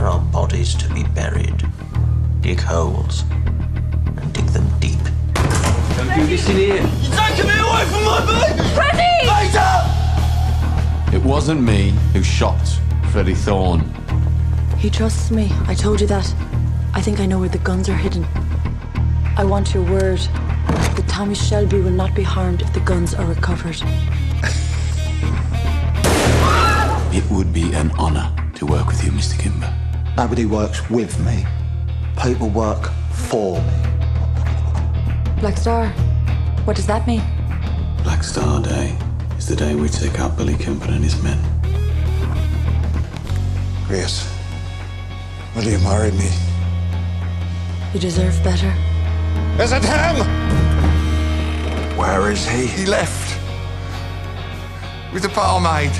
there are bodies to be buried, dig holes and dig them deep. Don't do this in here. You're taking me away from my bed! Freddie! Later! It wasn't me who shot Freddie Thorne. He trusts me. I told you that. I think I know where the guns are hidden. I want your word that Thomas Shelby will not be harmed if the guns are recovered. It would be an honor to work with you, Mr. Kimber. Nobody works with me. People work for me. Black Star, what does that mean? Black Star Day is the day we take out Billy Kimber and his men. Grace, will you marry me? You deserve better. Is it him? Where is he? He left. With the barmaid.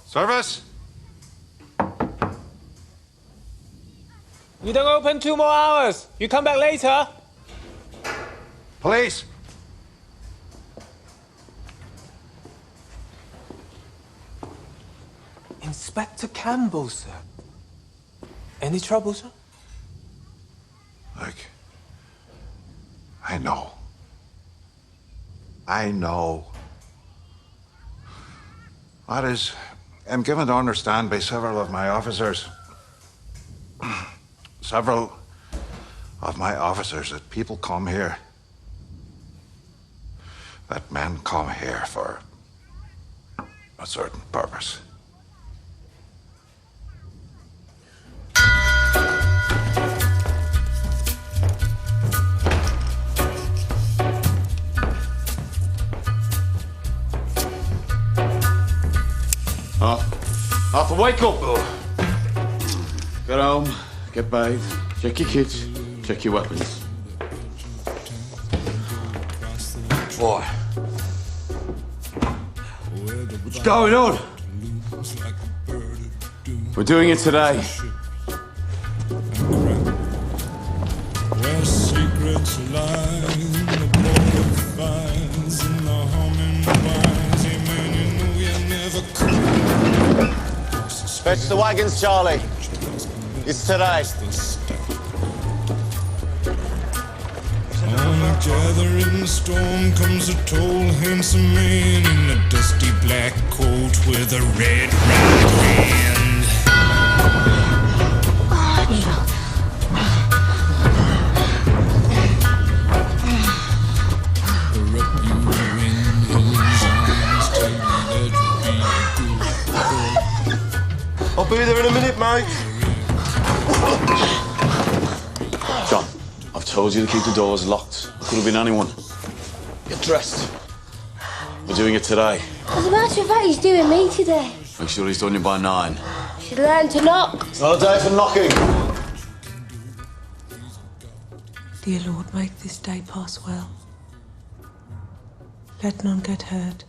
Service? We don't open 2 more hours. You come back later. Police! Inspector Campbell, sir. Any trouble, sir? Look, I know. I know. That is, I'm given to understand by several of my officers that people come here, that men come here for a certain purpose. Arthur, wake up! Get home, get bathed, check your kids, check your weapons. Boy. What's going on? We're doing it today. Where secrets lie, the boy finds in the humming wires. Amen, you know you never could. Fetch the wagons, Charlie. It's today. On a gathering storm comes a tall, handsome man in a dusty black coat with a red right hand. I'll be there in a minute, mate. John, I've told you to keep the doors locked. It could have been anyone. Get dressed. We're doing it today. As a matter of fact, he's doing me today. Make sure he's done you by 9. Should learn to knock. It's not a day for knocking. Dear Lord, make this day pass well. Let none get hurt,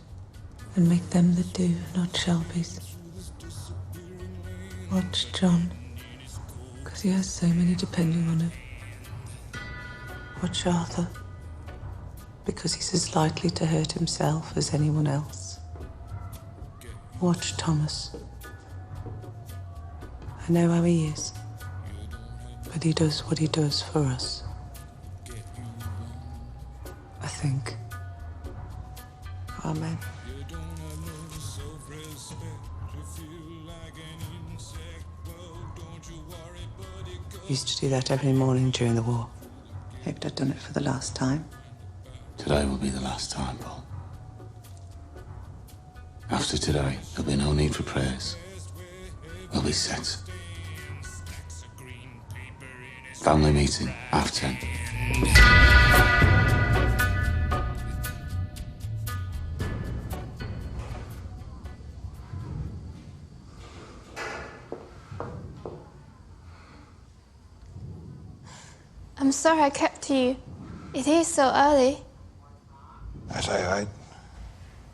and make them that do not Shelby's. Watch John, because he has so many depending on him. Watch Arthur, because he's as likely to hurt himself as anyone else. Watch Thomas. I know how he is, but he does what he does for us. I think. Amen. Used to do that every morning during the war. Hector done it for the last time. Today will be the last time, Paul. After today, there'll be no need for prayers. We'll be set. Family meeting, 10:30. I'm sorry I kept you. It is so early.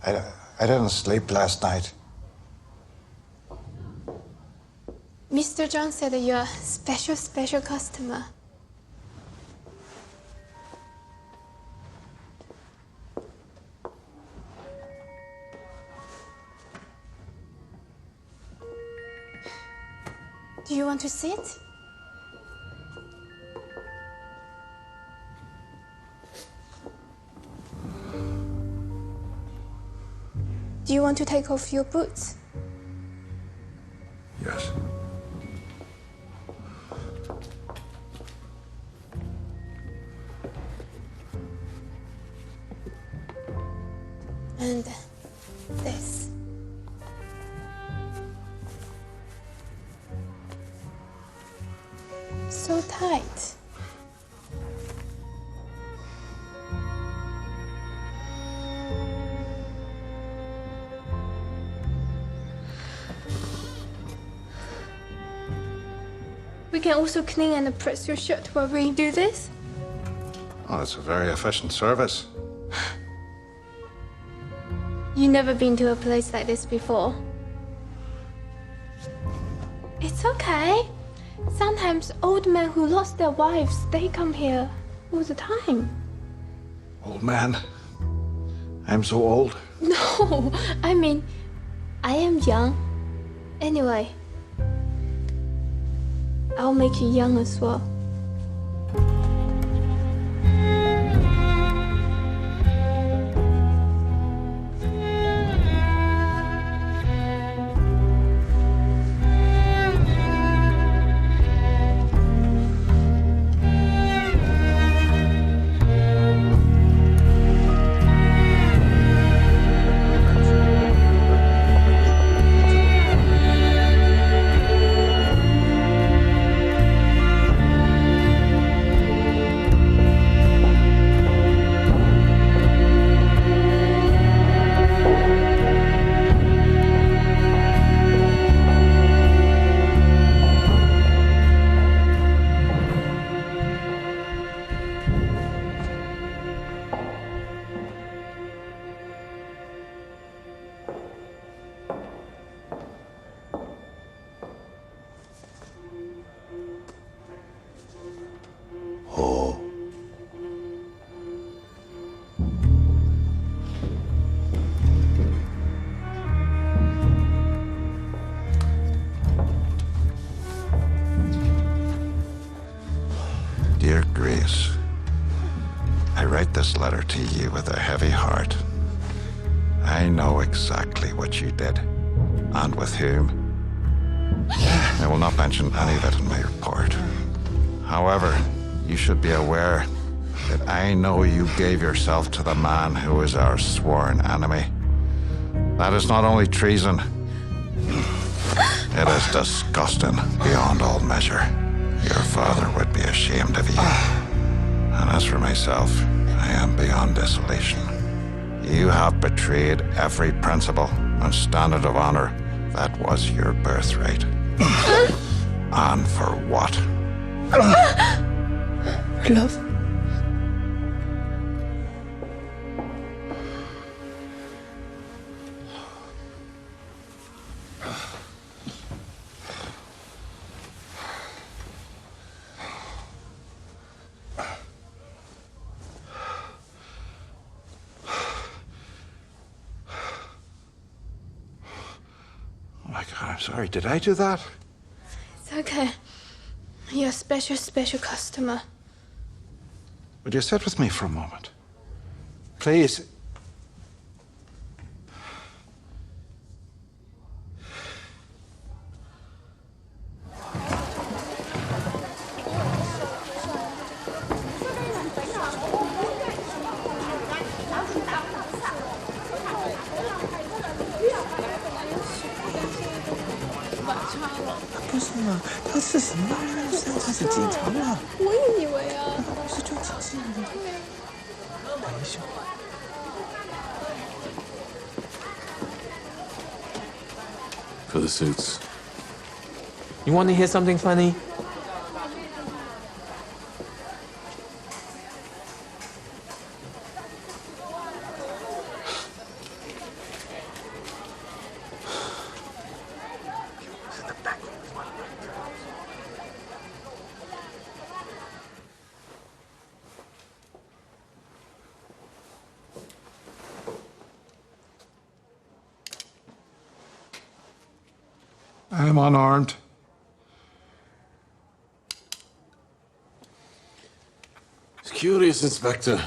I didn't sleep last night. Mr. John said that you're a special customer. Do you want to sit? Do you want to take off your boots? Yes. And this. So tight. We can also clean and press your shirt while we do this. Oh, it's a very efficient service. You've never been to a place like this before. It's okay. Sometimes old men who lost their wives, they come here all the time. Old man. I'm so old. No, I mean, I am young. Anyway, I'll make you young as well. Dear Grace, I write this letter to you with a heavy heart. I know exactly what you did, and with whom. I will not mention any of it in my report. However, you should be aware that I know you gave yourself to the man who is our sworn enemy. That is not only treason, it is disgusting beyond all measure. Your father would be ashamed of you. And as for myself, I am beyond desolation. You have betrayed every principle and standard of honor that was your birthright. And for what? Love. sorry, did I do that? It's okay. You're a special, special customer. Would you sit with me for a moment? Please. For the suits. You want to hear something funny? I'm unarmed. It's curious, Inspector.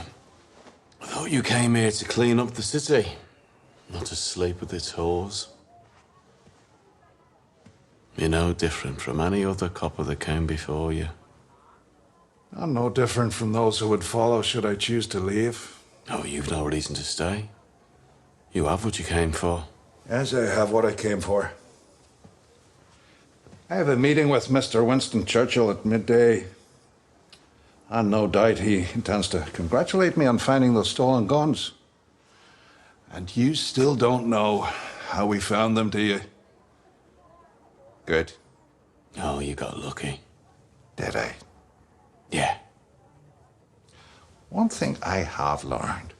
I thought you came here to clean up the city, not to sleep with its whores. You're no different from any other copper that came before you. I'm no different from those who would follow should I choose to leave. Oh, you've no reason to stay. You have what you came for. Yes, I have what I came for. I have a meeting with Mr. Winston Churchill at midday. And no doubt he intends to congratulate me on finding those stolen guns. And you still don't know how we found them, do you? Good. Oh, you got lucky. Did I? Yeah. One thing I have learned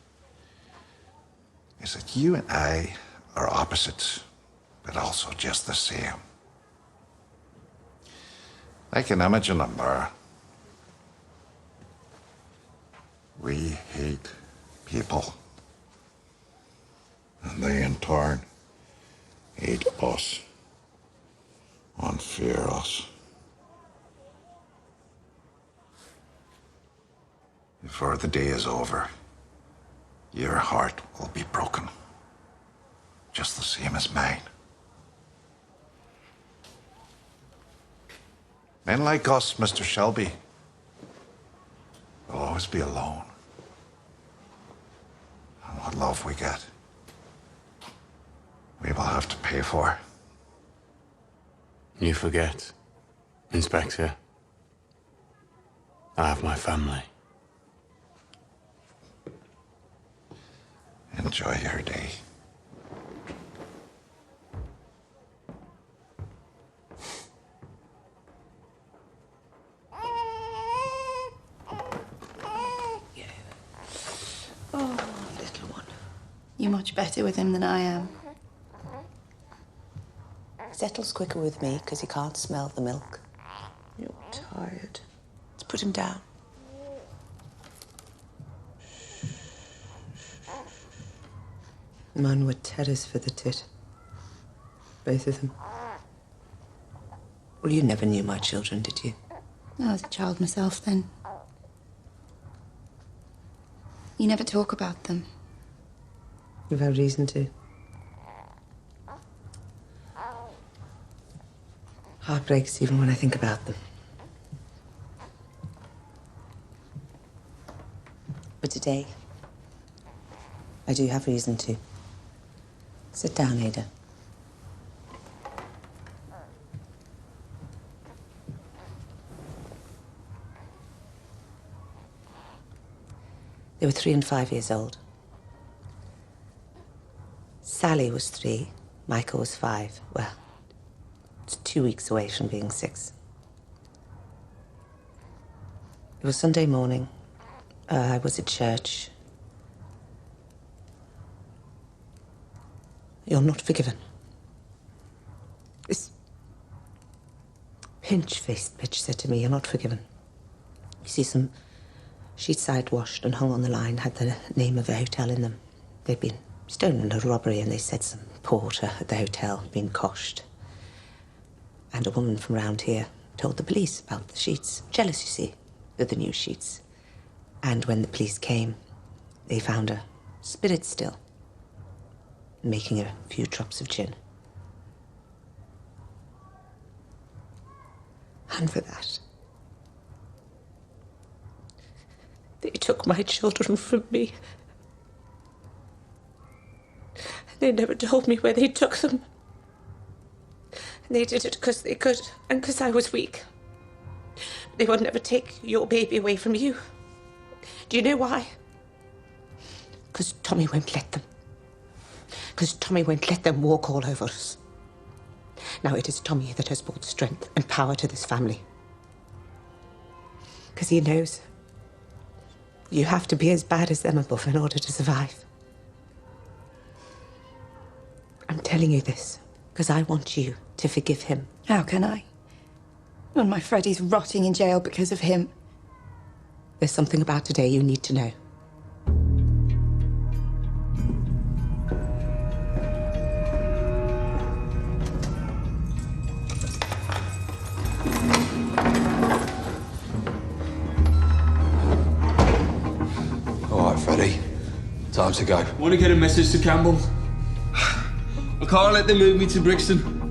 is that you and I are opposites, but also just the same. Like an image in a mirror. We hate people. And they in turn hate us and fear us. Before the day is over, your heart will be broken, just the same as mine. Men like us, Mr. Shelby, will always be alone. And what love we get, we will have to pay for. You forget, Inspector. I have my family. Enjoy your day. You're much better with him than I am. Settles quicker with me because he can't smell the milk. You're tired. Let's put him down. Man were terrors for the tit. Both of them. Well, you never knew my children, did you? I was a child myself then. You never talk about them. You've had reason to. Heart breaks even when I think about them. But today, I do have reason to. Sit down, Ada. They were 3 and 5 years old. Sally was 3, Michael was 5. Well, it's 2 weeks away from being 6. It was Sunday morning. I was at church. You're not forgiven. This pinch-faced bitch said to me, you're not forgiven. You see, some sheets I'd washed and hung on the line had the name of a hotel in them. They'd been stolen in a robbery, and they said some porter at the hotel had been coshed. And a woman from round here told the police about the sheets. Jealous, you see, of the new sheets. And when the police came, they found her spirit still, making a few drops of gin. And for that, they took my children from me. They never told me where they took them. And they did it because they could, and because I was weak. They would never take your baby away from you. Do you know why? Because Tommy won't let them. Because Tommy won't let them walk all over us. Now it is Tommy that has brought strength and power to this family. Because he knows you have to be as bad as them above in order to survive. I'm telling you this because I want you to forgive him. How can I? When my Freddie's rotting in jail because of him. There's something about today you need to know. All right, Freddie. Time to go. Want to get a message to Campbell? I can't let them move me to Brixton.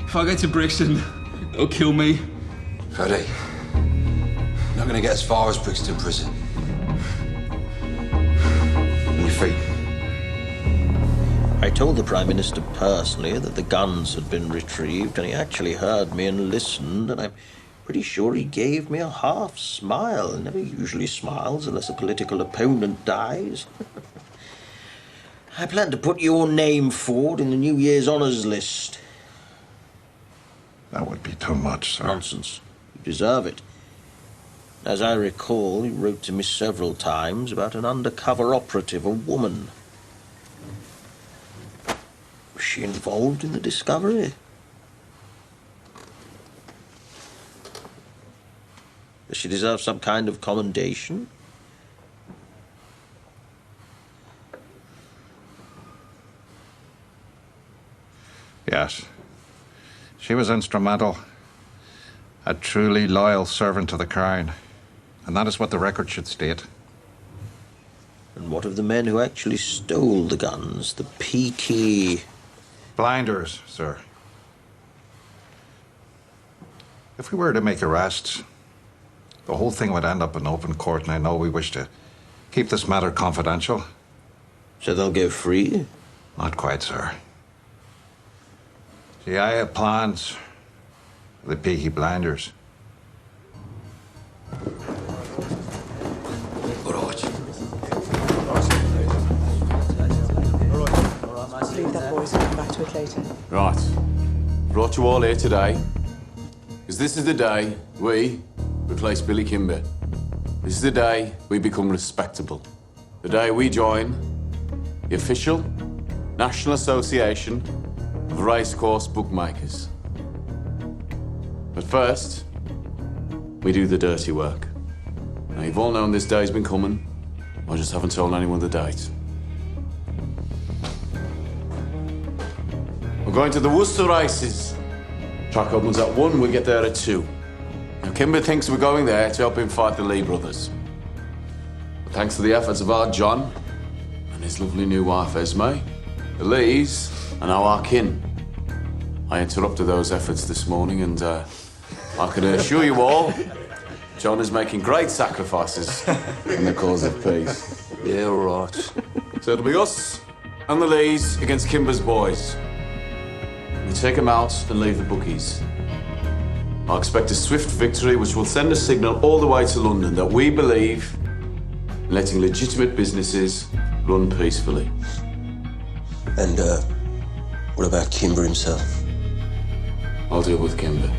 If I get to Brixton, they'll kill me. Freddie, you're not going to get as far as Brixton Prison. On your feet. I told the Prime Minister personally that the guns had been retrieved, and he actually heard me and listened, and I'm pretty sure he gave me a half smile. He never usually smiles unless a political opponent dies. I plan to put your name forward in the New Year's honours list. That would be too much, sir. Nonsense. You deserve it. As I recall, you wrote to me several times about an undercover operative, a woman. Was she involved in the discovery? Does she deserve some kind of commendation? Yes. She was instrumental. A truly loyal servant to the Crown. And that is what the record should state. And what of the men who actually stole the guns? The Peaky? Blinders, sir. If we were to make arrests, the whole thing would end up in open court, and I know we wish to keep this matter confidential. So they'll go free? Not quite, sir. See, I have plans for the Peaky blinders. All right. Leave that, boys. We'll come back to it later. Right. Brought you all here today because this is the day we replace Billy Kimber. This is the day we become respectable. The day we join the official National Association of Racecourse Bookmakers. But first, we do the dirty work. Now, you've all known this day's been coming. I just haven't told anyone the date. We're going to the Worcester races. Track opens at 1, we get there at 2. Now, Kimber thinks we're going there to help him fight the Lee brothers. But thanks to the efforts of our John and his lovely new wife, Esme, the Lees are now our kin. I interrupted those efforts this morning, and I can assure you all, John is making great sacrifices in the cause of peace. Yeah, all right. So it'll be us and the Lees against Kimber's boys. We take them out and leave the bookies. I expect a swift victory which will send a signal all the way to London that we believe in letting legitimate businesses run peacefully. And, what about Kimber himself? I'll deal with Kimber.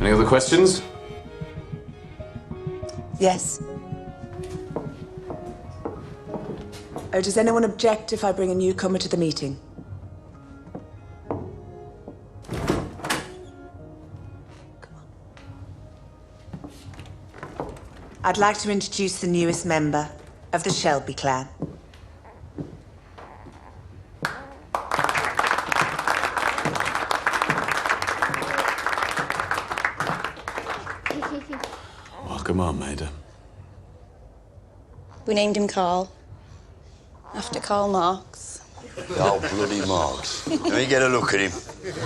Any other questions? Yes. Oh, does anyone object if I bring a newcomer to the meeting? I'd like to introduce the newest member of the Shelby clan. Welcome home, Maida. We named him Carl. After Karl Marx. Oh, bloody Marx. Let me get a look at him.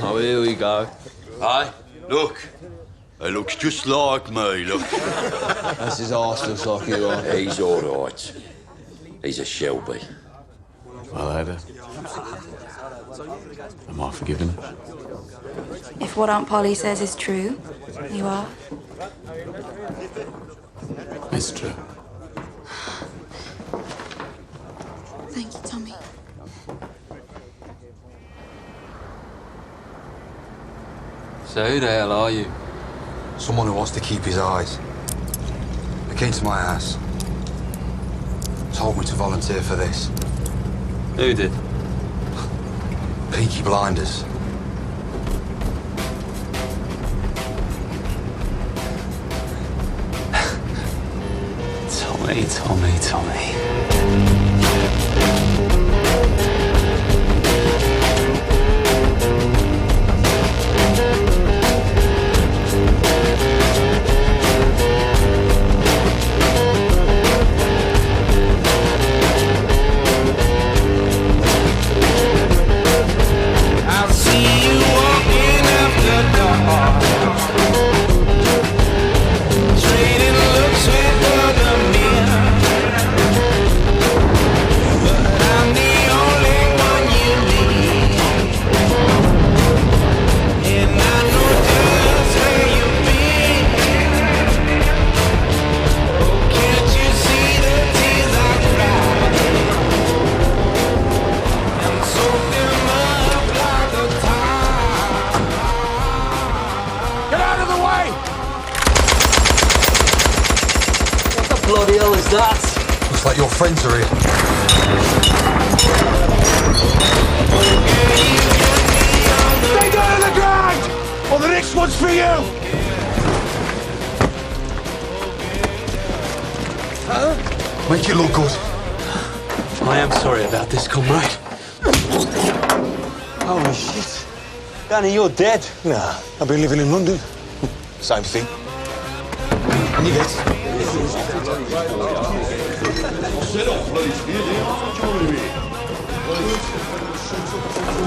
Oh, here we go. Aye, look. He looks just like me, look. That's his arse looks like you are. He's all right. He's a Shelby. Well, Ada. Am I forgiven? If what Aunt Polly says is true, you are. It's true. Thank you, Tommy. So who the hell are you? Someone who wants to keep his eyes. They came to my house. Told me to volunteer for this. Who did? Peaky Blinders. Tommy. I'll see you walking after dark, trading looks with other men. But I'm the only one you need, and I know just where you've been. Oh, can't you see the tears I cry? And soak them up like a tide. Get out of the way! What the bloody hell is that? Looks like your friends are here. Stay down on the ground, or the next one's for you. Make it look good. I am sorry about this, comrade. Holy shit. Danny, you're dead. Nah, I've been living in London. Same thing. And you get.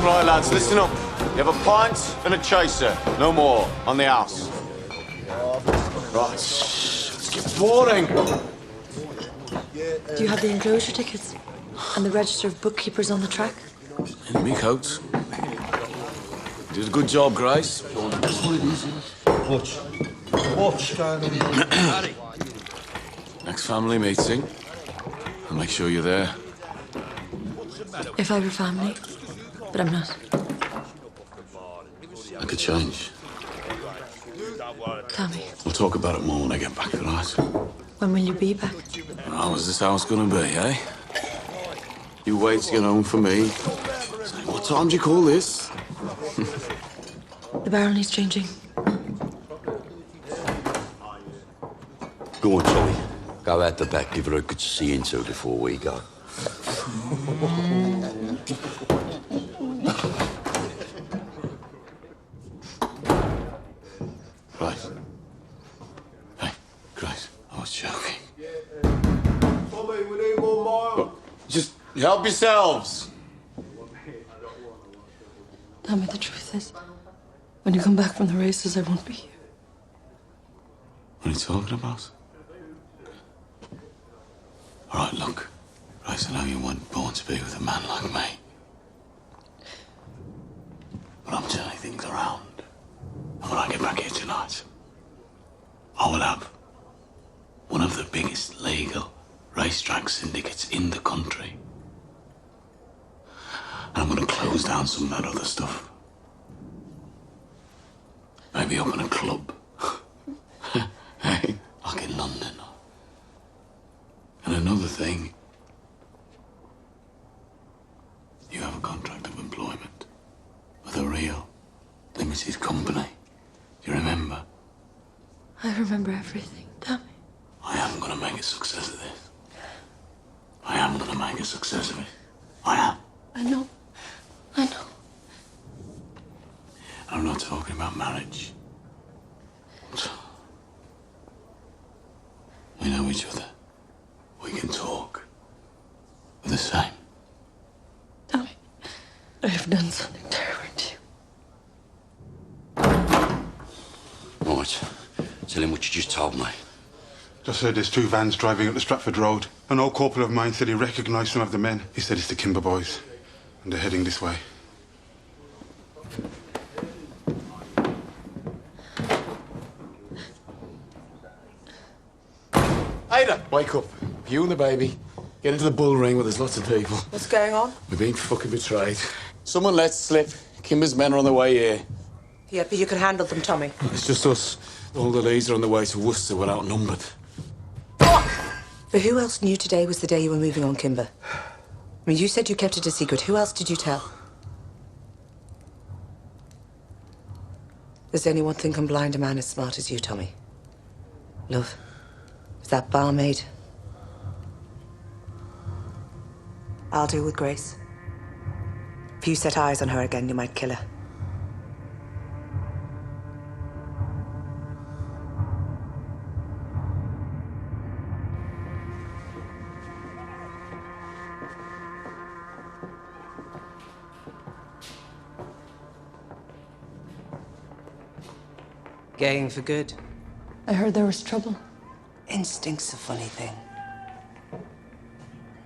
Right, lads, listen up. You have a pint and a chaser. No more. On the house. Right. Let's get boring. Do you have the enclosure tickets? And the register of bookkeepers on the track? In me coat. You did a good job, Grace. Watch. Next family meeting. I'll make sure you're there. If I were family, but I'm not. I could change. Tommy, We'll talk about it more when I get back, all right? when will you be back? How is this house gonna be, eh? You wait to get home for me. Say, what time do you call this? The barrel needs changing. Go on, Tommy. Go out the back, give her a good see into before we go. Right. Hey, Grace, I was joking. Tommy, we need more miles. Just help yourselves. Tommy, the truth is, when you come back from the races, I won't be here. What are you talking about? All right, look. Grace, I know you weren't born to be with a man like me. But I'm turning things around. And when I get back here tonight, I will have one of the biggest legal racetrack syndicates in the country. And I'm going to close down some of that other stuff. Maybe open a club. Hey, like in London. And another thing, you have a contract of employment with a real limited company. Do you remember? I remember everything, Tommy. I am going to make a success of this. I am going to make a success of it. I am. I know. I know. I'm not talking about marriage. each other. We can talk. We're the same. Tommy, I have done something terrible to you. Right. Tell him what you just told me. Just heard there's two vans driving up the Stratford Road. An old corporal of mine said he recognised some of the men. He said it's the Kimber boys. And they're heading this way. Ada! Wake up. You and the baby. Get into the bull ring where there's lots of people. What's going on? We're being fucking betrayed. Someone let slip. Kimber's men are on their way here. Yeah, but you can handle them, Tommy. It's just us. All the leads are on the way to Worcester. We're outnumbered. But who else knew today was the day you were moving on, Kimber? I mean, you said you kept it a secret. Who else did you tell? Does anyone think I'm blind a man as smart as you, Tommy? Love, is that barmaid? I'll deal with Grace. If you set eyes on her again, you might kill her. Going for good. I heard there was trouble. Instinct's a funny thing.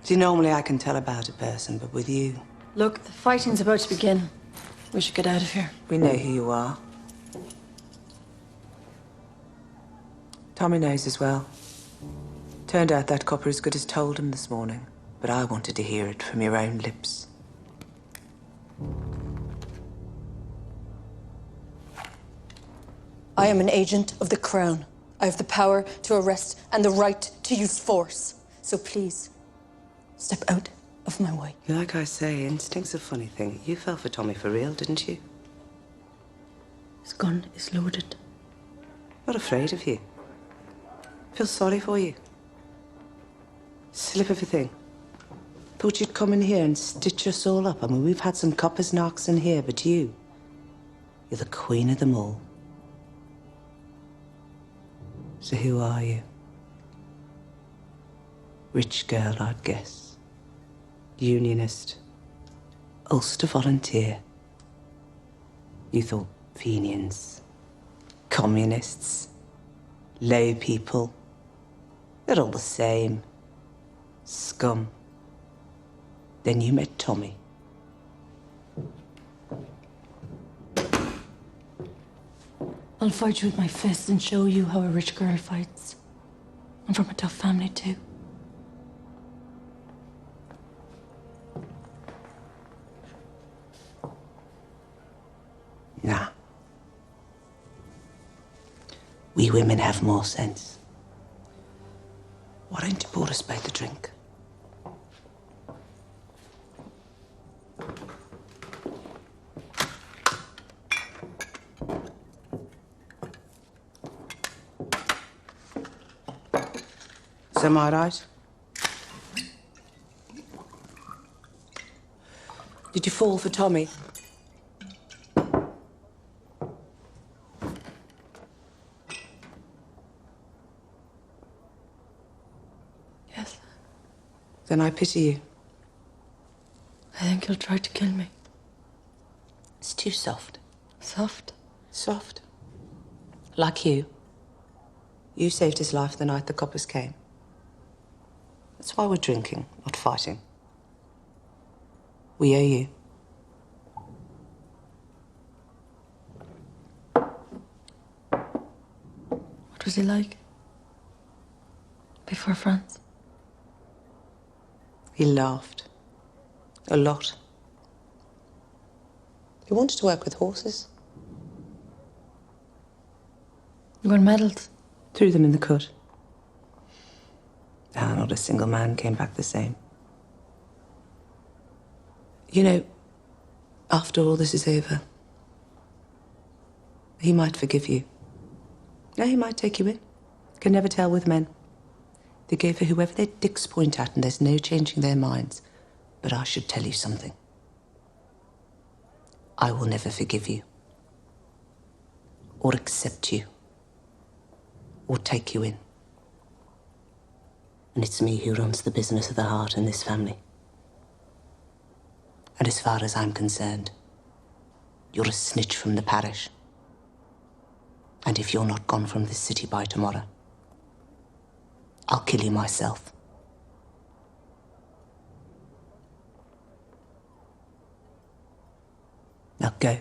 See, normally I can tell about a person, but with you... Look, the fighting's about to begin. We should get out of here. We know who you are. Tommy knows as well. Turned out that copper as good as told him this morning, but I wanted to hear it from your own lips. I am an agent of the Crown. I have the power to arrest and the right to use force. So please, step out of my way. Like I say, instinct's a funny thing. You fell for Tommy for real, didn't you? His gun is loaded. Not afraid of you. Feel sorry for you. Slip of a thing. Thought you'd come in here and stitch us all up. I mean, we've had some coppers knocks in here, but you're the queen of them all. So who are you? Rich girl, I'd guess. Unionist. Ulster volunteer. You thought Fenians, communists, low people. They're all the same. Scum. Then you met Tommy. I'll fight you with my fists and show you how a rich girl fights. I'm from a tough family, too. Nah. We women have more sense. Why don't you pour us both a drink? So am I right? Did you fall for Tommy? Yes. Then I pity you. I think he'll try to kill me. It's too soft. Soft? Soft. Like you. You saved his life the night the coppers came. That's why we're drinking, not fighting. We owe you. What was he like? Before France? He laughed. A lot. He wanted to work with horses. You won medals? Threw them in the cut. Ah, not a single man came back the same. You know, after all this is over, he might forgive you. No, he might take you in. Can never tell with men. They go for whoever their dicks point at and there's no changing their minds. But I should tell you something. I will never forgive you. Or accept you. Or take you in. And it's me who runs the business of the heart in this family. And as far as I'm concerned, you're a snitch from the parish. And if you're not gone from this city by tomorrow, I'll kill you myself. Now go.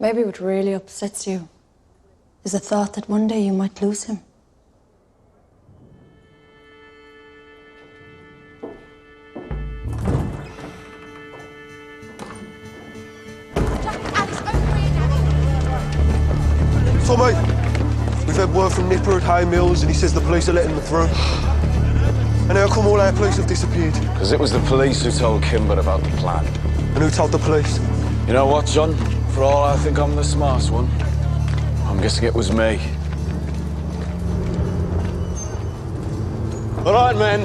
Maybe what really upsets you is the thought that one day you might lose him. Tommy, we've had word from Nipper at Hay Mills and he says the police are letting them through. And how come all our police have disappeared? Because it was the police who told Kimber about the plan. And who told the police? You know what, John? For all I think I'm the smart one, I'm guessing it was me. All right, men.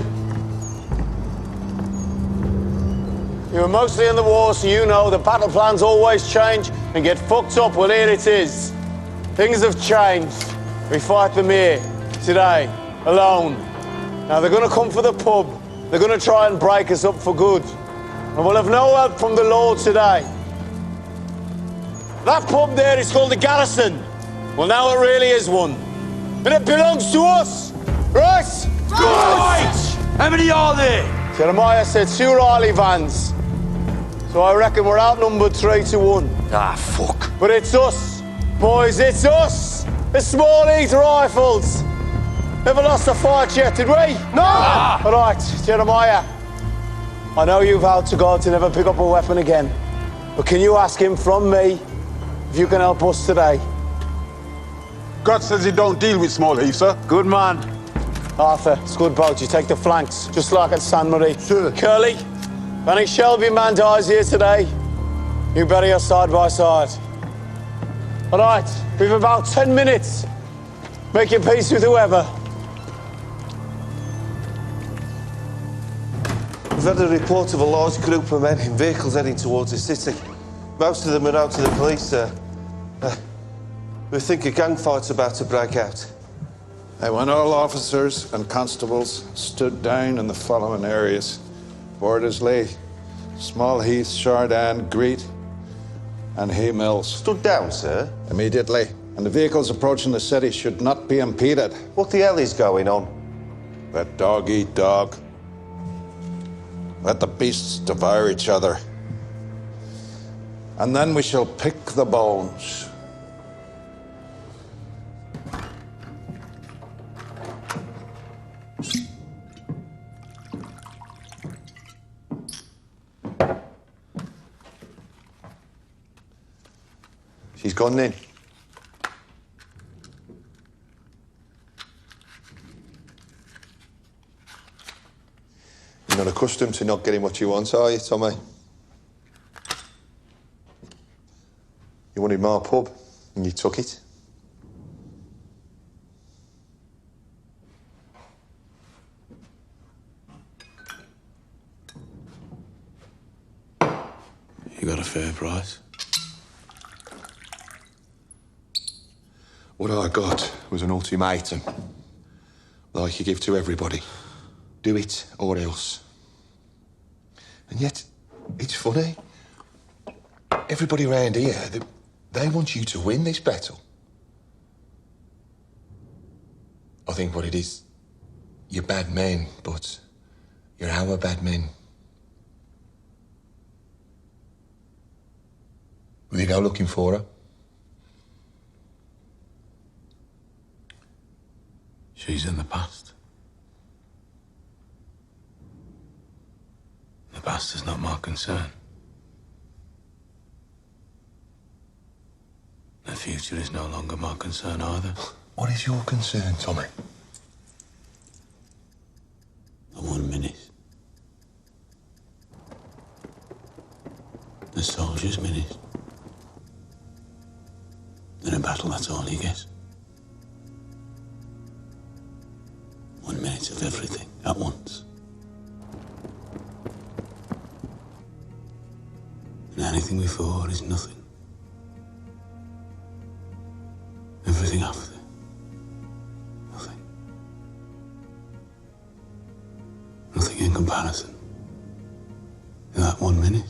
You were mostly in the war, so you know the battle plans always change and get fucked up. Well, here it is. Things have changed. We fight them here, today, alone. Now, they're going to come for the pub. They're going to try and break us up for good. And we'll have no help from the Lord today. That pub there is called the Garrison. Well, now it really is one. And it belongs to us, right? Right! How many are there? Jeremiah said 2 Riley vans. So I reckon we're outnumbered 3-1. Ah, fuck. But it's us, boys, it's us. The small heat rifles. Never lost a fight yet, did we? No! All right, Jeremiah. I know you've vowed to God to never pick up a weapon again. But can you ask him from me if you can help us today? God says you don't deal with small heat, sir. Good man. Arthur, it's good boat. You take the flanks, just like at San Marie. Sure. Curly, if any Shelby man dies here today, you bury us side by side. All right, we've about 10 minutes. Make your peace with whoever. We've had a report of a large group of men in vehicles heading towards the city. Most of them are out to the police, sir. We think a gang fight's about to break out. When all officers and constables stood down in the following areas: Bordersley, Small Heath, Chardin, Greet, and Hay Mills. Stood down, sir? Immediately. And the vehicles approaching the city should not be impeded. What the hell is going on? Let dog eat dog. Let the beasts devour each other. And then we shall pick the bones. She's gone then. You're not accustomed to not getting what you want, are you, Tommy? You wanted my pub, and you took it. You got a fair price. What I got was an ultimatum, like you give to everybody. Do it or else. And yet, it's funny. Everybody around here, they want you to win this battle. I think what it is, you're bad men, but you're our bad men. Will you go looking for her? She's in the past. The past is not my concern. The future is no longer my concern either. What is your concern, Tommy? The 1 minute. The soldier's minute. In a battle, that's all you get. 1 minute of everything at once. Anything before is nothing. Everything after, nothing. Nothing in comparison. In that 1 minute.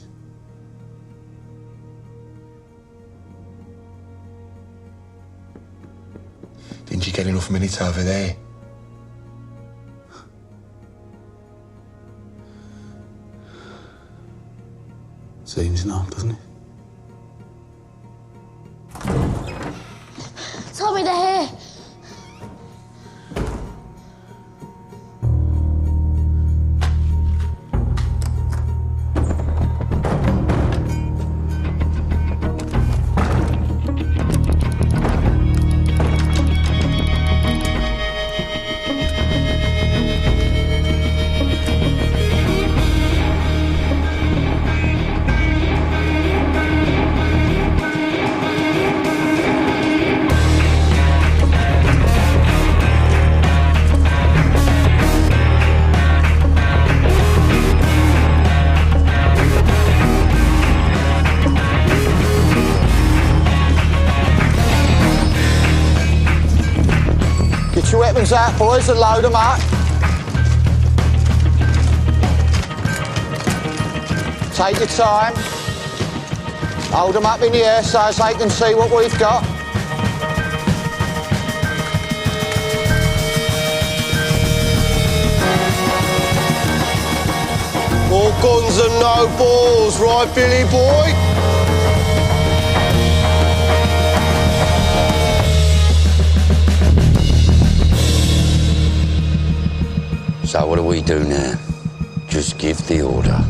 Didn't you get enough minutes over there? Seems not, doesn't it? Tommy, they're here. Your weapons out, boys, and load them up. Take your time. Hold them up in the air so as they can see what we've got. More guns and no balls, right, Billy boy? So what do we do now? Just give the order.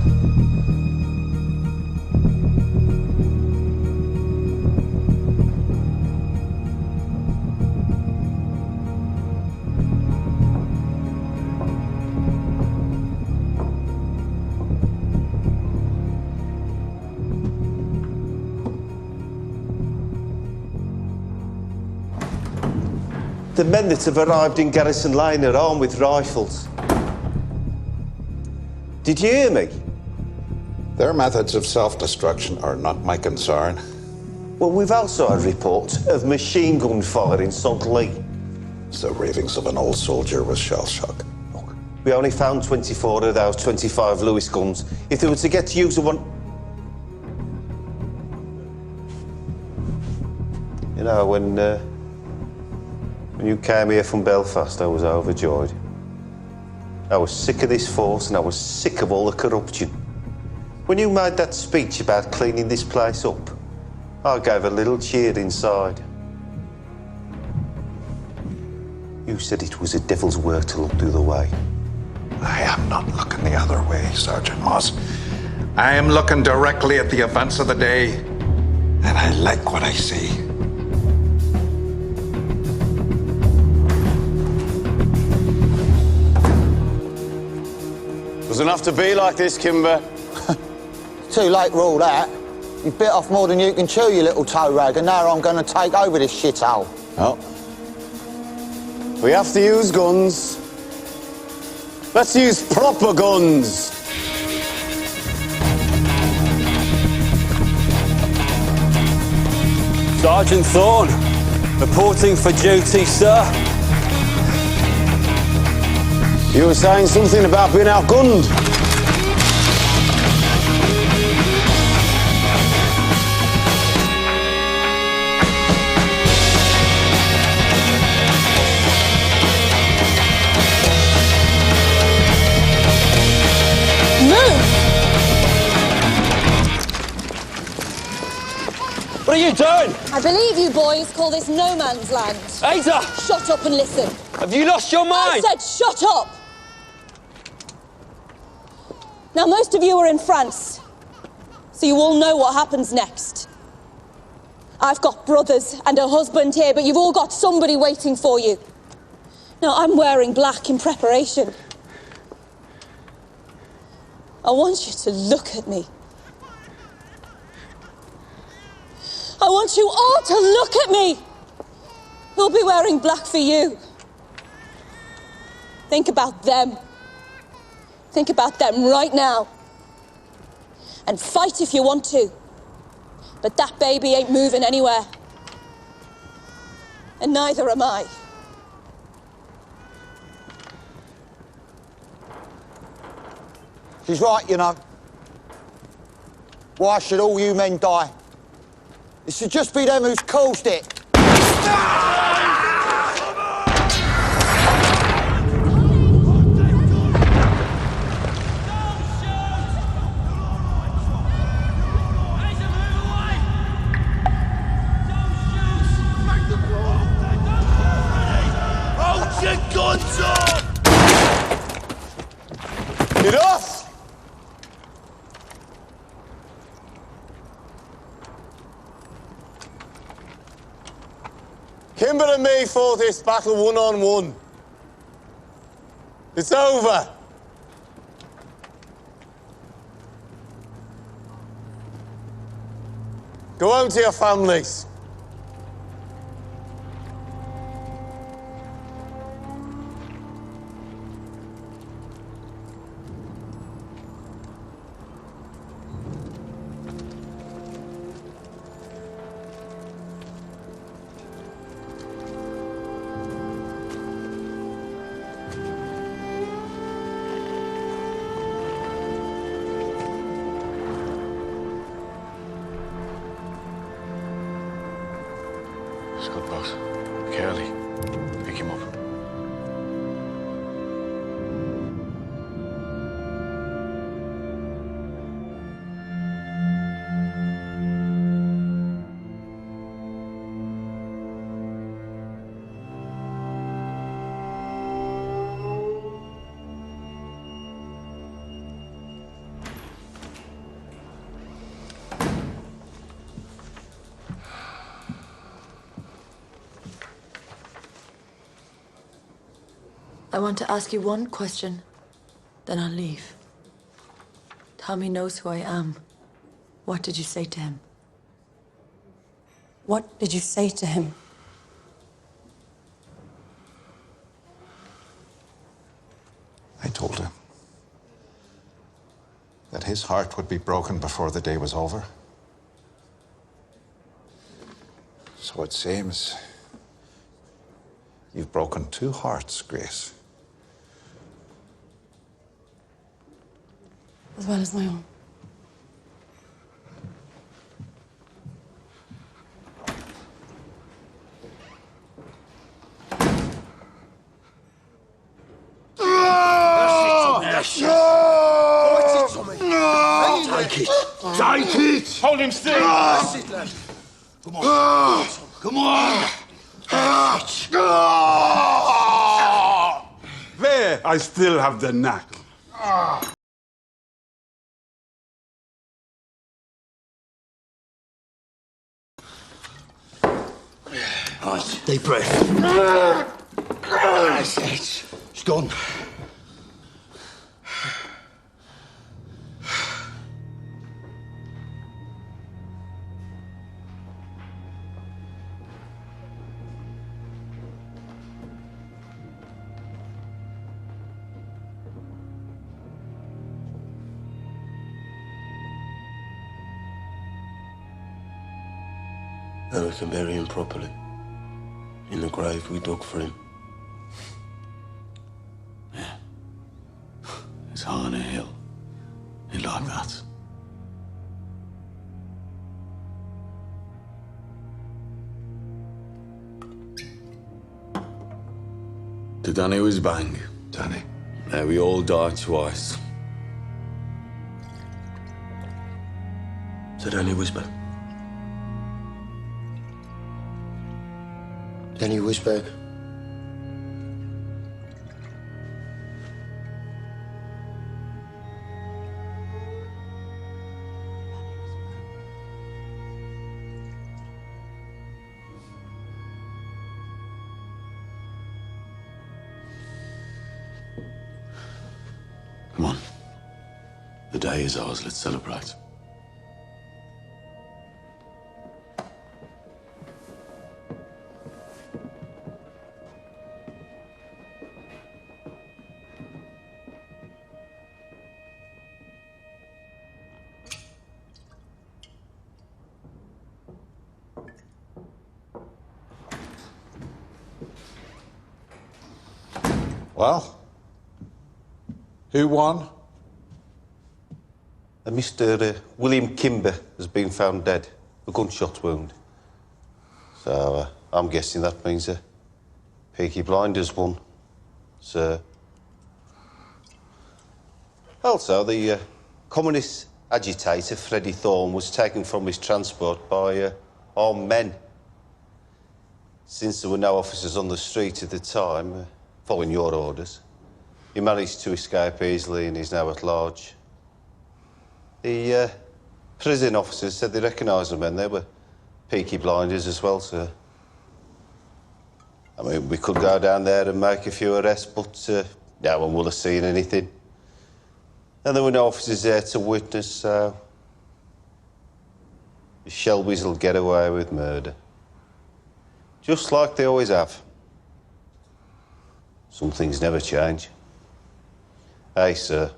The men that have arrived in Garrison Lane are armed with rifles. Did you hear me? Their methods of self-destruction are not my concern. Well, we've also had reports of machine gun fire in St. Lee. It's the ravings of an old soldier with shell shock. We only found 24 of those 25 Lewis guns. If they were to get to use one... You know, when you came here from Belfast, I was overjoyed. I was sick of this force and I was sick of all the corruption. When you made that speech about cleaning this place up, I gave a little cheer inside. You said it was a devil's work to look the other way. I am not looking the other way, Sergeant Moss. I am looking directly at the events of the day, and I like what I see. It was enough to be like this, Kimber. Too late for all that. You bit off more than you can chew, you little toe rag, and now I'm going to take over this shithole. Oh. We have to use guns. Let's use proper guns. Sergeant Thorne, reporting for duty, sir. You were saying something about being outgunned. What are you doing? I believe you boys call this no man's land. Ada! Shut up and listen. Have you lost your mind? I said shut up! Now, most of you are in France, so you all know what happens next. I've got brothers and a husband here, but you've all got somebody waiting for you. Now, I'm wearing black in preparation. I want you to look at me. I want you all to look at me. Who'll be wearing black for you? Think about them. Think about them right now. And fight if you want to. But that baby ain't moving anywhere. And neither am I. She's right, you know. Why should all you men die? It should just be them who's caused it. Hold your guns up! Enough! Kimber and me fought this battle one-on-one. It's over. Go home to your families. Scott, boss. Carly, pick him up. I want to ask you one question, then I'll leave. Tommy knows who I am. What did you say to him? What did you say to him? I told him that his heart would be broken before the day was over. So it seems you've broken two hearts, Grace. As well as my own. Take it! Take it! Hold him still! That's it, lad. Come on. Come on! There, I still have the knack. Right, deep breath. That's it. It's gone. Now we can bury him properly. In the grave we dug for him. Yeah. It's high on a hill. You like that? To Danny was bang. Danny. Now we all died twice. To Danny Wisberg. Danny Wisberg. Come on. The day is ours. Let's celebrate. Well, who won? Mr. William Kimber has been found dead, a gunshot wound. So I'm guessing that means Peaky Blinders won, sir. Also, the communist agitator Freddie Thorne was taken from his transport by armed men. Since there were no officers on the street at the time, following your orders, he managed to escape easily and is now at large. The prison officers said they recognised the men. They were Peaky Blinders as well, sir. I mean, we could go down there and make a few arrests, but no one will have seen anything. And there were no officers there to witness, so the Shelbys will get away with murder. Just like they always have. Some things never change. Hey, sir.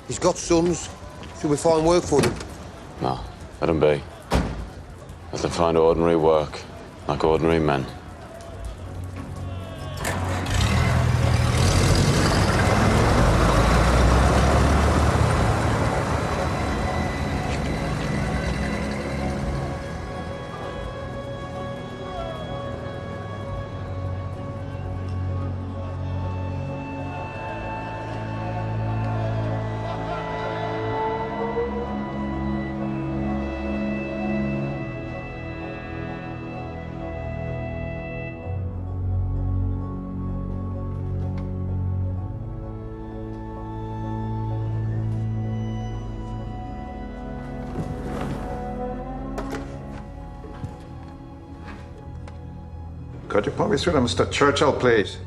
He's got sons. Should we find work for them? No, let them be. Let them find ordinary work, like ordinary men. Could you put me through to Mr. Churchill, please?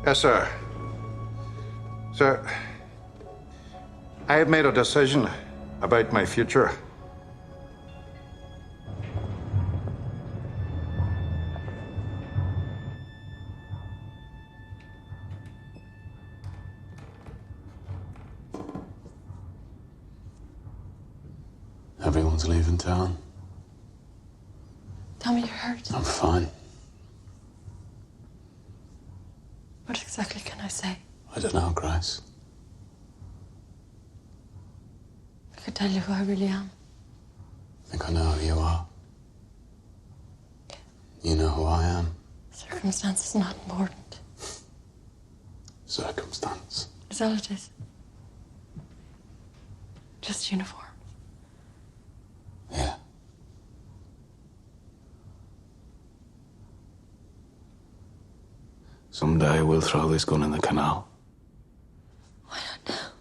Yes, sir. Sir, I have made a decision about my future. Everyone's leaving town. Tommy, you're hurt. I'm fine. What exactly can I say? I don't know, Grace. I could tell you who I really am. I think I know who you are. You know who I am. Circumstance is not important. Circumstance. Is all it is. Just uniforms. Yeah. Someday we'll throw this gun in the canal. Why not now?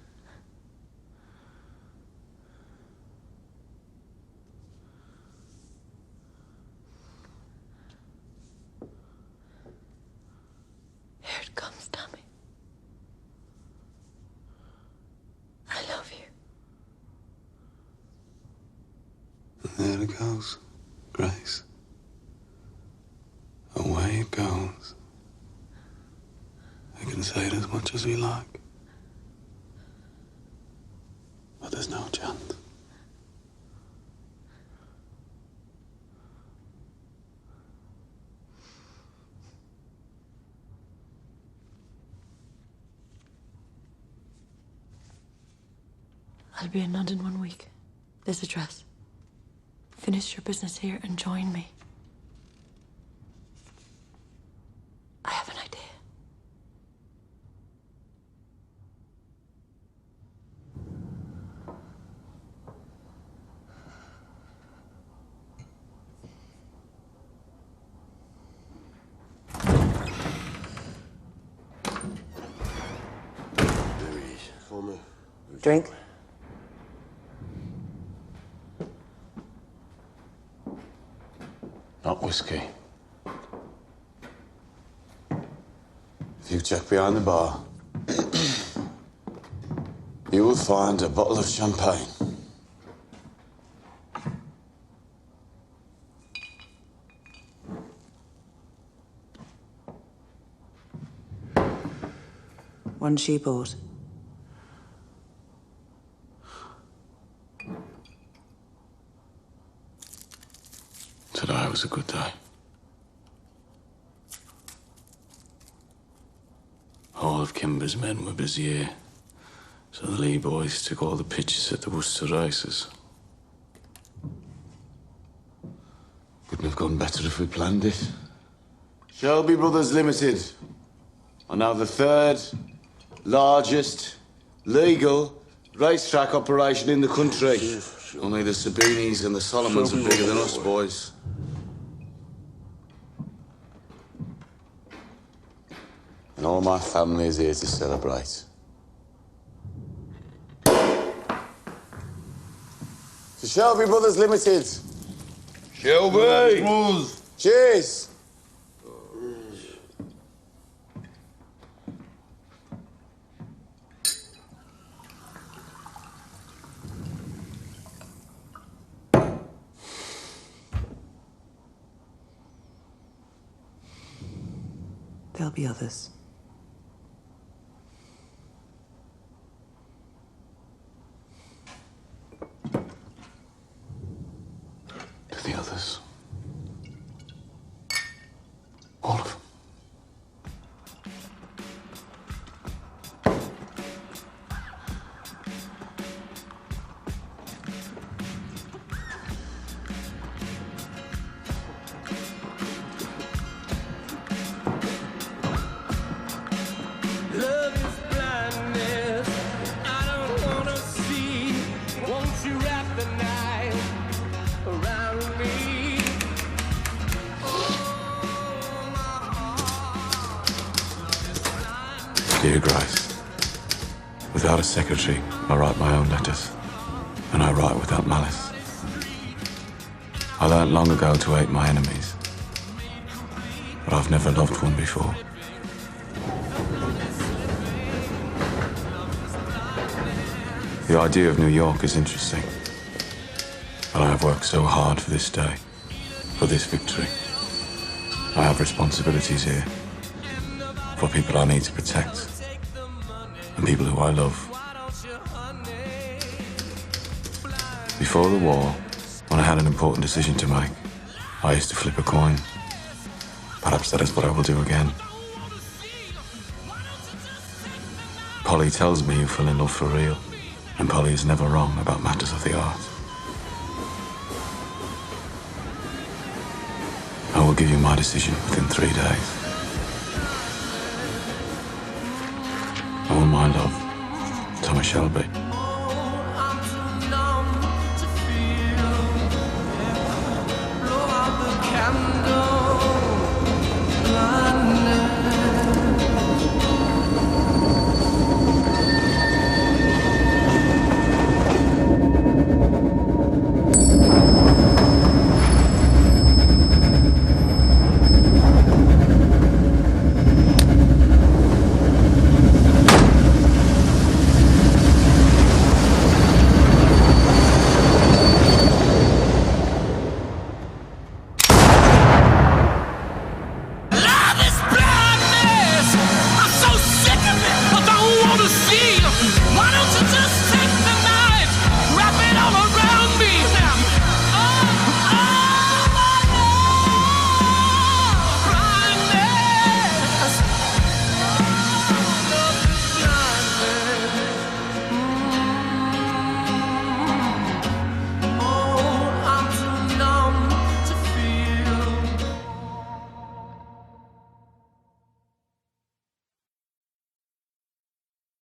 Here it comes, Tommy. I love you. And there it goes, Grace. Away it goes. We can say it as much as we like. But there's no chance. I'll be in London 1 week. This address. Finish your business here and join me. I have an idea. For me. Drink? not whiskey. If you check behind the bar, you will find a bottle of champagne. One she bought. Today was a good day. All of Kimber's men were busy here, so the Lee boys took all the pictures at the Worcester races. Couldn't have gone better if we planned it. Shelby Brothers Limited are now the third largest legal racetrack operation in the country. Only the Sabinis and the Solomons are bigger than us, boys. And all my family is here to celebrate. To Shelby Brothers Limited. Shelby! Cheers! There'll be others. To the others. All of them. Dear Grace, without a secretary, I write my own letters, and I write without malice. I learnt long ago to hate my enemies, but I've never loved one before. The idea of New York is interesting, but I have worked so hard for this day, for this victory. I have responsibilities here, for people I need to protect, and people who I love. Before the war, when I had an important decision to make, I used to flip a coin. Perhaps that is what I will do again. Polly tells me you fell in love for real, and Polly is never wrong about matters of the art. I will give you my decision within 3 days. All my love, Thomas Shelby.